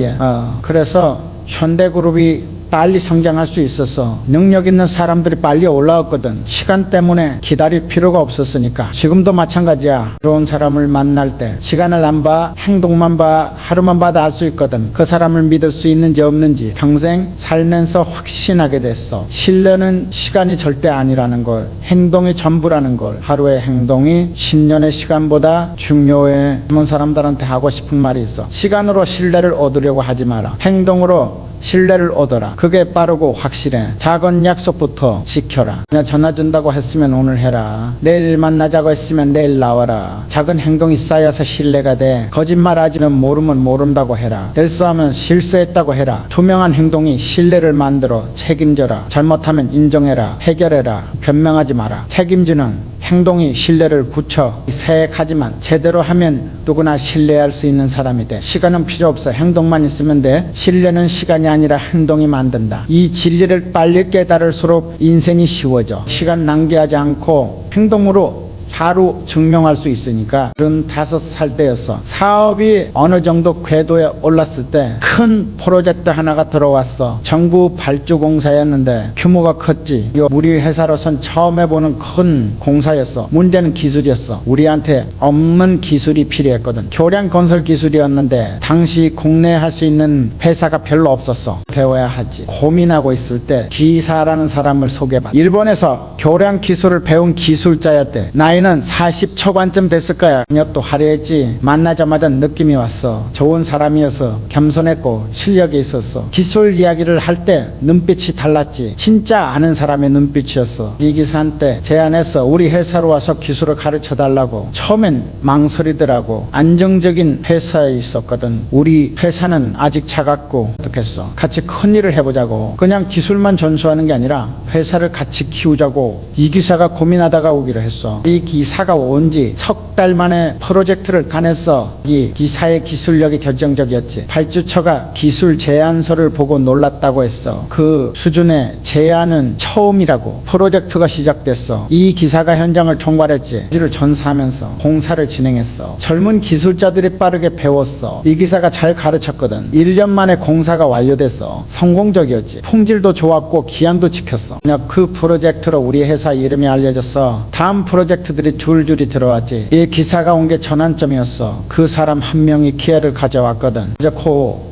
그래서 현대그룹이 빨리 성장할 수 있었어. 능력 있는 사람들이 빨리 올라왔거든. 시간 때문에 기다릴 필요가 없었으니까. 지금도 마찬가지야. 들어온 사람을 만날 때 시간을 안 봐. 행동만 봐. 하루만 봐도 알 수 있거든. 그 사람을 믿을 수 있는지 없는지 평생 살면서 확신하게 됐어. 신뢰는 시간이 절대 아니라는 걸, 행동이 전부라는 걸. 하루의 행동이 10년의 시간보다 중요해. 젊은 사람들한테 하고 싶은 말이 있어. 시간으로 신뢰를 얻으려고 하지 마라. 행동으로 신뢰를 얻어라. 그게 빠르고 확실해. 작은 약속부터 지켜라. 그냥 전화 준다고 했으면 오늘 해라. 내일 만나자고 했으면 내일 나와라. 작은 행동이 쌓여서 신뢰가 돼. 거짓말하지는 모르면 모른다고 해라. 실수하면 실수했다고 해라. 투명한 행동이 신뢰를 만들어. 책임져라. 잘못하면 인정해라. 해결해라. 변명하지 마라. 책임지는 행동이 신뢰를 굳혀. 이 세 가지만 제대로 하면 누구나 신뢰할 수 있는 사람이 돼. 시간은 필요 없어. 행동만 있으면 돼. 신뢰는 시간이 아니라 행동이 만든다. 이 진리를 빨리 깨달을수록 인생이 쉬워져. 시간 낭비하지 않고 행동으로 바로 증명할 수 있으니까. 35살 때였어. 사업이 어느 정도 궤도에 올랐을 때 큰 프로젝트 하나가 들어왔어. 정부 발주공사였는데 규모가 컸지. 우리 회사로선 처음 해보는 큰 공사였어. 문제는 기술이었어. 우리한테 없는 기술이 필요했거든. 교량 건설 기술이었는데 당시 국내에 할 수 있는 회사가 별로 없었어. 배워야 하지. 고민하고 있을 때 기사라는 사람을 소개받아. 일본에서 교량 기술을 배운 기술자였대. 나이는 40 초반쯤 됐을 거야. 그녀도 화려했지. 만나자마자 느낌이 왔어. 좋은 사람이어서 겸손했고 실력이 있었어. 기술 이야기를 할 때 눈빛이 달랐지. 진짜 아는 사람의 눈빛이었어. 이 기사한테 제안했어. 우리 회사로 와서 기술을 가르쳐 달라고. 처음엔 망설이더라고. 안정적인 회사에 있었거든. 우리 회사는 아직 작았고 어떻겠어. 같이 큰 일을 해보자고. 그냥 기술만 전수하는 게 아니라 회사를 같이 키우자고. 이 기사가 고민하다가 오기로 했어. 이 기사가 온 지 석 달 만에 프로젝트를 가냈어. 이 기사의 기술력이 결정적이었지. 발주처가 기술 제안서를 보고 놀랐다고 했어. 그 수준의 제안은 처음이라고. 프로젝트가 시작됐어. 이 기사가 현장을 총괄했지. 기술을 전사하면서 공사를 진행했어. 젊은 기술자들이 빠르게 배웠어. 이 기사가 잘 가르쳤거든. 1년 만에 공사가 완료됐어. 성공적이었지. 품질도 좋았고 기한도 지켰어. 그냥 그 프로젝트로 우리 회사 이름이 알려졌어. 다음 프로젝트들이 줄줄이 들어왔지. 이 기사가 온 게 전환점이었어. 그 사람 한 명이 기회를 가져왔거든. 이제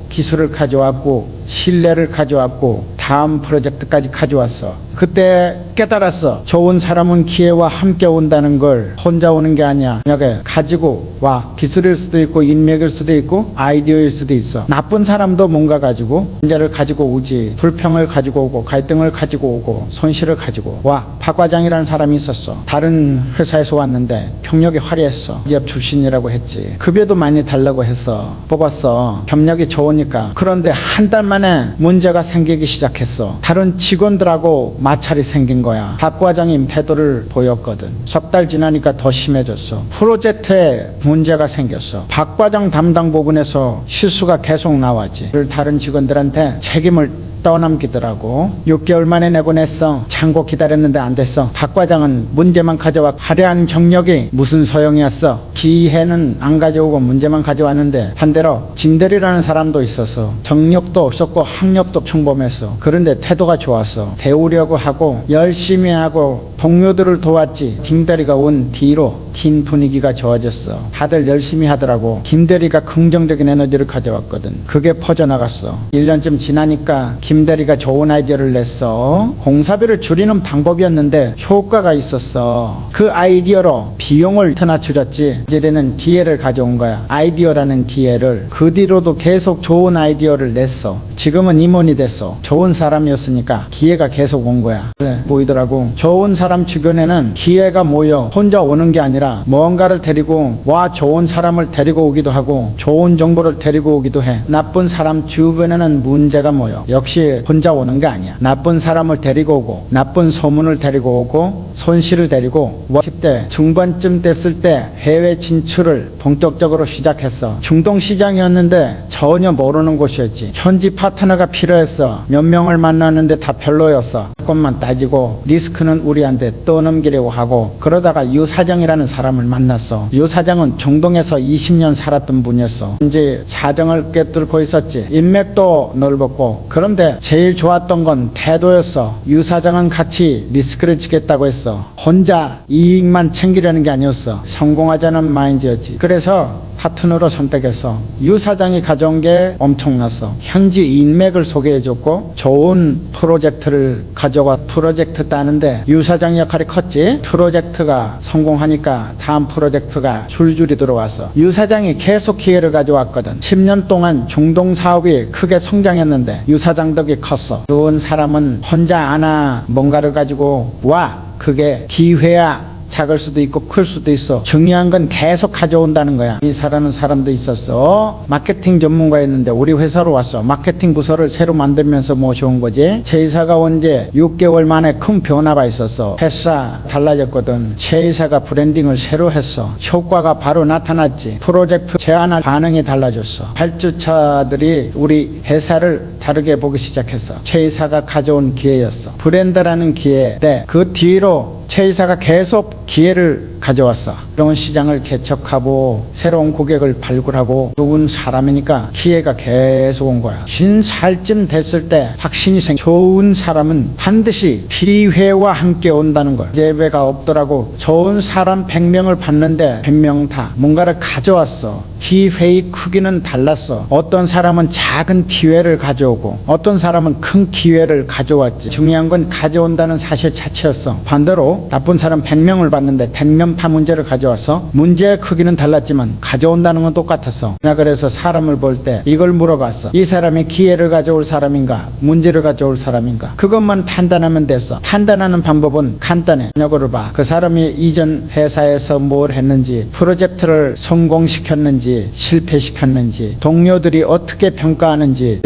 기술을 가져왔고 신뢰를 가져왔고 다음 프로젝트까지 가져왔어. 그때 깨달았어. 좋은 사람은 기회와 함께 온다는 걸. 혼자 오는 게 아니야. 만약에 가지고 와. 기술일 수도 있고 인맥일 수도 있고 아이디어일 수도 있어. 나쁜 사람도 뭔가 가지고 문제를 가지고 오지. 불평을 가지고 오고 갈등을 가지고 오고 손실을 가지고 와. 박 과장이라는 사람이 있었어. 다른 회사에서 왔는데 경력이 화려했어. 기업 출신이라고 했지. 급여도 많이 달라고 했어. 뽑았어. 경력이 좋으니까. 그런데 한 달 만에 문제가 생기기 시작했어. 다른 직원들하고 마찰이 생긴 거야. 박 과장님 태도를 보였거든. 석 달 지나니까 더 심해졌어. 프로젝트에 문제가 생겼어. 박 과장 담당 부분에서 실수가 계속 나왔지. 다른 직원들한테 책임을 떠넘기더라고. 6개월 만에 내고 냈어. 창고 기다렸는데 안 됐어. 박 과장은 문제만 가져와. 화려한 경력이 무슨 소용이었어. 기회는 안 가져오고 문제만 가져왔는데, 반대로 진대리라는 사람도 있었어. 정력도 없었고 학력도 평범했어. 그런데 태도가 좋았어. 배우려고 하고 열심히 하고 동료들을 도왔지. 김대리가 온 뒤로 팀 분위기가 좋아졌어. 다들 열심히 하더라고. 김대리가 긍정적인 에너지를 가져왔거든. 그게 퍼져나갔어. 1년쯤 지나니까 김대리가 좋은 아이디어를 냈어. 공사비를 줄이는 방법이었는데 효과가 있었어. 그 아이디어로 비용을 하나 줄였지. 이제는 기회를 가져온 거야. 아이디어라는 기회를. 그 뒤로도 계속 좋은 아이디어를 냈어. 지금은 임원이 됐어. 좋은 사람이었으니까 기회가 계속 온 거야. 그래, 보이더라고. 좋은 사람 주변에는 기회가 모여 혼자 오는 게 아니라 뭔가를 데리고 와, 좋은 사람을 데리고 오기도 하고 좋은 정보를 데리고 오기도 해. 나쁜 사람 주변에는 문제가 모여. 역시 혼자 오는 게 아니야. 나쁜 사람을 데리고 오고 나쁜 소문을 데리고 오고 손실을 데리고 10대 중반쯤 됐을 때 해외 진출을 본격적으로 시작했어. 중동 시장이었는데 전혀 모르는 곳이었지. 현지 파트너가 필요했어. 몇 명을 만났는데 다 별로였어. 조금만 따지고 리스크는 우리한테 떠넘기려고 하고, 그러다가 유 사장이라는 사람을 만났어. 유 사장은 중동에서 20년 살았던 분이었어. 이제 사정을 꿰뚫고 있었지. 인맥도 넓었고. 그런데 제일 좋았던 건 태도였어. 유 사장은 같이 리스크를 지겠다고 했어. 혼자 이익만 챙기려는 게 아니었어. 성공하자는 마인드였지. 그래서 파트너로 선택했어. 유 사장이 가져온 게 엄청났어. 현지 인맥을 소개해줬고 좋은 프로젝트를 가져와 프로젝트 따는데 유 사장 역할이 컸지. 프로젝트가 성공하니까 다음 프로젝트가 줄줄이 들어왔어. 유 사장이 계속 기회를 가져왔거든. 10년 동안 중동 사업이 크게 성장했는데 유 사장 덕이 컸어. 좋은 사람은 혼자 안아 뭔가를 가지고 와. 그게 기회야. 작을 수도 있고 클 수도 있어. 중요한 건 계속 가져온다는 거야. 이 사람은 사람도 있었어. 마케팅 전문가였는데 우리 회사로 왔어. 마케팅 부서를 새로 만들면서 모셔온 거지. 최 이사가 온 지 6개월 만에 큰 변화가 있었어. 회사 달라졌거든. 최 이사가 브랜딩을 새로 했어. 효과가 바로 나타났지. 프로젝트 제안할 반응이 달라졌어. 발주처들이 우리 회사를 다르게 보기 시작했어. 최 이사가 가져온 기회였어. 브랜드라는 기회인데 그 뒤로 최 이사가 계속 기회를 가져왔어. 새로운 시장을 개척하고 새로운 고객을 발굴하고 좋은 사람이니까 기회가 계속 온 거야. 50살쯤 됐을 때 확신이 좋은 사람은 반드시 기회와 함께 온다는 걸. 예배가 없더라고. 좋은 사람 100명을 봤는데 100명 다 뭔가를 가져왔어. 기회의 크기는 달랐어. 어떤 사람은 작은 기회를 가져오고 어떤 사람은 큰 기회를 가져왔지. 중요한 건 가져온다는 사실 자체였어. 반대로 나쁜 사람 100명을 봤는데 대면파 문제를 가져와서 문제의 크기는 달랐지만 가져온다는 건 똑같았어. 나 그래서 사람을 볼 때 이걸 물어봤어. 이 사람이 기회를 가져올 사람인가 문제를 가져올 사람인가. 그것만 판단하면 됐어. 판단하는 방법은 간단해. 역으로 봐. 그 사람이 이전 회사에서 뭘 했는지, 프로젝트를 성공시켰는지 실패시켰는지, 동료들이 어떻게 평가하는지.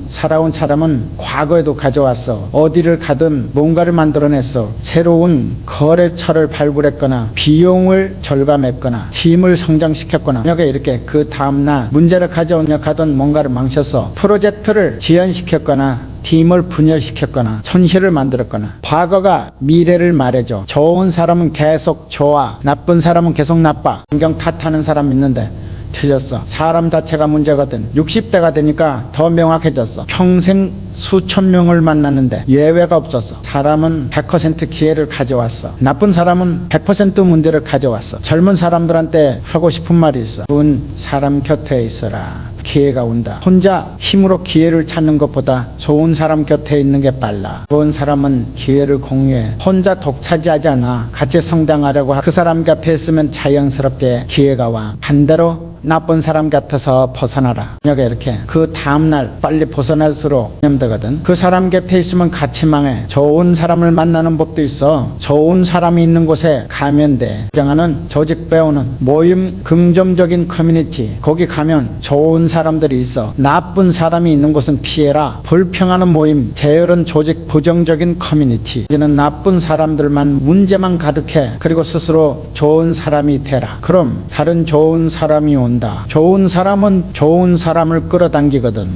살아온 사람은 과거에도 가져왔어. 어디를 가든 뭔가를 만들어냈어. 새로운 거래처를 발굴했거나 비용을 절감했거나 팀을 성장시켰거나. 여기 이렇게 그 다음날 문제를 가져오려하던 뭔가를 망쳐서 프로젝트를 지연시켰거나 팀을 분열시켰거나 천실을 만들었거나. 과거가 미래를 말해줘. 좋은 사람은 계속 좋아, 나쁜 사람은 계속 나빠. 환경 탓하는 사람 있는데 틀렸어. 사람 자체가 문제거든. 60대가 되니까 더 명확해졌어. 평생 수천 명을 만났는데 예외가 없었어. 사람은 100% 기회를 가져왔어. 나쁜 사람은 100% 문제를 가져왔어. 젊은 사람들한테 하고 싶은 말이 있어. 좋은 사람 곁에 있어라. 기회가 온다. 혼자 힘으로 기회를 찾는 것보다 좋은 사람 곁에 있는 게 빨라. 좋은 사람은 기회를 공유해. 혼자 독차지하지 않아. 같이 성장하려고 그 사람 곁에 있으면 자연스럽게 기회가 와. 반대로 나쁜 사람 같아서 벗어나라. 여기 이렇게 그 다음날 빨리 벗어날수록 되거든. 그 사람 곁에 있으면 같이 망해. 좋은 사람을 만나는 법도 있어. 좋은 사람이 있는 곳에 가면 돼. 정하는 조직 배우는 모임, 긍정적인 커뮤니티. 거기 가면 좋은 사람들이 있어. 나쁜 사람이 있는 곳은 피해라. 불평하는 모임, 게으른 조직, 부정적인 커뮤니티. 이제는 나쁜 사람들만 문제만 가득해. 그리고 스스로 좋은 사람이 되라. 그럼 다른 좋은 사람이 온다. 좋은 사람은 좋은 사람을 끌어당기거든.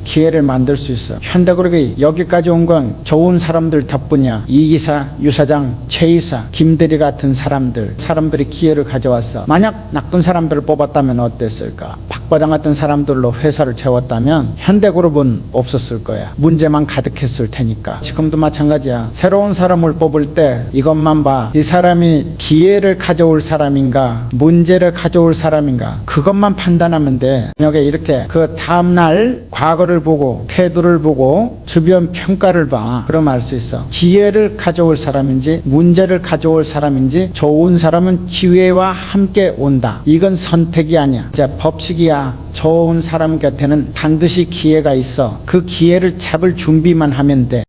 기회를 만들 수 있어. 현대그룹이 여기까지 온 건 좋은 사람들 덕분이야. 이기사, 유사장, 최이사, 김대리 같은 사람들이 기회를 가져왔어. 만약 나쁜 사람들을 뽑았다면 어땠을까? 박 과장 같은 사람들로 회사를 채웠다면 현대그룹은 없었을 거야. 문제만 가득했을 테니까. 지금도 마찬가지야. 새로운 사람을 뽑을 때 이것만 봐. 이 사람이 기회를 가져올 사람인가, 문제를 가져올 사람인가, 그것만 판단하면 돼. 만약에 이렇게 그 다음날 과거를 보고 태도를 보고 주변 평가를 봐. 그럼 알 수 있어. 기회를 가져올 사람인지 문제를 가져올 사람인지. 좋은 사람은 기회와 함께 온다. 이건 선택이 아니야. 이제 법칙이야. 좋은 사람 곁에는 반드시 기회가 있어. 그 기회를 잡을 준비만 하면 돼.